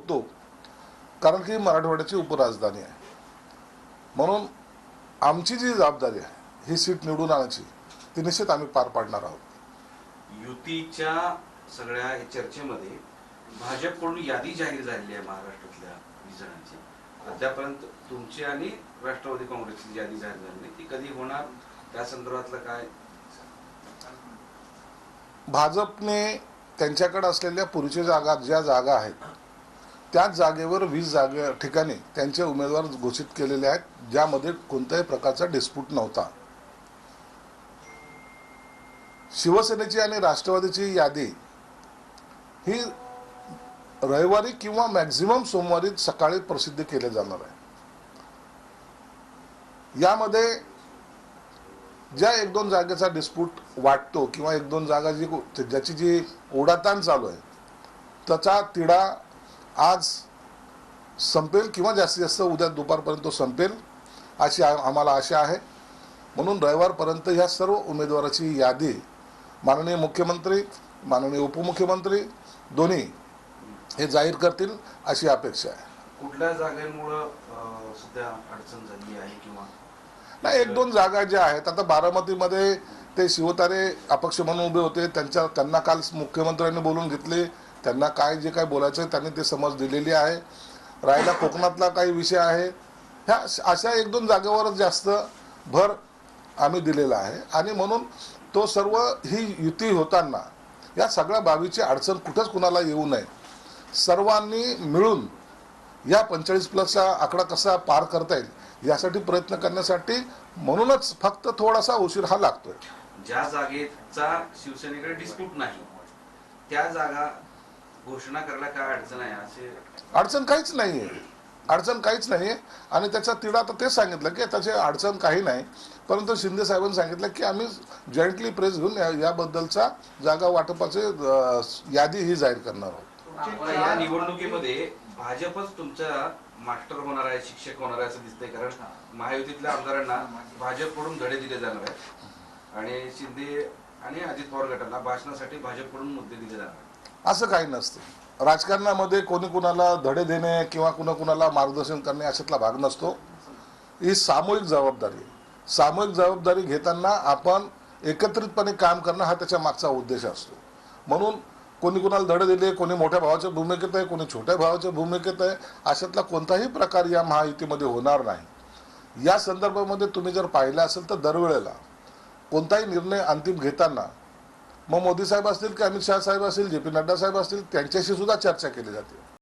शकतो, कारण की मराठवाड्याची उपराजधानी आहे. म्हणून आमची जी जबाबदारी आहे ही सीट निवडून आणायची, ती निश्चित आम्ही पार पाडणार आहोत. युतीच्या सगळ्या चर्चेमध्ये भाजपकडून यादी जाहीर झालेली आहे महाराष्ट्रातल्या 20 जणांची. अद्यापर्यंत तुमची आणि राष्ट्रवादी काँग्रेसची यादी जाहीर झाली नाही. ती कधी होणार, त्या संदर्भातलं काय? भाजपने त्यांच्याकडे असलेल्या पूर्वीच्या ज्या जागा आहेत त्याच जागेवर 20 ठिकाणी त्यांचे उमेदवार घोषित केलेले आहेत, ज्यामध्ये कोणत्याही प्रकारचा डिस्प्यूट नव्हता. शिवसेनेची आणि राष्ट्रवादीची यादी ही रविवारी किंवा मॅक्झिमम सोमवारी सकाळी प्रसिद्ध केले जाणार आहे. यामध्ये ज्या 1-2 जागेचा डिस्प्यूट वाटतो किंवा 1-2 जागा ज्याची जी ओढाताण चालू आहे त्याचा तिढा आज संपेल किंवा जास्तीत जास्त उद्या दुपारपर्यंत तो संपेल अशी आम्हाला आशा आहे. म्हणून रविवारपर्यंत ह्या सर्व उमेदवाराची यादी माननीय मुख्यमंत्री, माननीय उपमुख्यमंत्री दोन्ही हे जाहीर करतील अशी अपेक्षा आहे. कुठल्या जागेमुळं सध्या अडचण झाली आहे किंवा नाही, 1-2 जागा ज्या आहेत, आता बारामतीमध्ये ते शिवतारे अपक्ष म्हणून उभे होते, त्यांना काल मुख्यमंत्र्यांनी बोलून घेतले, त्यांना जे काय बोलायचं त्यांनी ते समज दिलेली आहे. राहिला कोकणातला काही विषय आहे, ह्या अशा 1-2 जागेवरच जास्त भर आम्ही दिलेला आहे. आणि म्हणून तो सर्व ही युती होताना या सगळ्या बाबीची अडचण कुठंच कुणाला येऊ नये, सर्वांनी मिळून या 45+ आकडा कसा पार करता येईल यासाठी प्रयत्न करण्यासाठी, म्हणूनच फक्त थोडासा उशीर हा लागतोय. ज्या जागेचा शिवसेनेकडे डिस्प्यूट नाही त्या जागा घोषणा करायला काय अडचण आहे? असे अडचण काहीच नाहीये, अडचण काहीच नाहीये. आणि त्याचा तिढा तर तेच सांगितलं की त्याची अडचण काही नाही, परंतु शिंदे साहेबांनी सांगितलं की आम्ही जॉईंटली प्रेस घेऊन याबद्दलचा जागा वाटपाचे यादी ही जाहीर करणार आहोत. या निवडणुकीमध्ये भाजपच तुमचा मास्टर होणार आहे, शिक्षक होणार आहे असं दिसतंय. कारण महायुतीतल्या आमदारांना भाजपकडून धडे दिले जाणार आहेत आणि शिंदे आणि अजित पवार गटाला भाषणासाठी भाजपकडून मुद्दे दिले जाणार आहेत. असं काही नसतं. राजकारणामध्ये कोणी कुणाला धडे देणे किंवा कुणाला मार्गदर्शन करणे अशातला भाग नसतो. ही सामूहिक जबाबदारी आहे. सामूहिक जबाबदारी घेताना आपण एकत्रितपणे काम करणं हा त्याच्या मागचा उद्देश असतो. म्हणून कोणी कुणाला धडे दिले, कोणी मोठ्या भावाच्या भूमिकेत आहे, कोणी छोट्या भावाच्या भूमिकेत आहे, अशातला कोणताही प्रकार या महायुतीमध्ये होणार नाही. या संदर्भामध्ये तुम्ही जर पाहिलं असेल तर दरवेळेला कोणताही निर्णय अंतिम घेताना मग मोदी साहेब असतील की अमित शहा साहेब असतील, JP नड्डा साहेब असतील, त्यांच्याशी सुद्धा चर्चा केली जाते.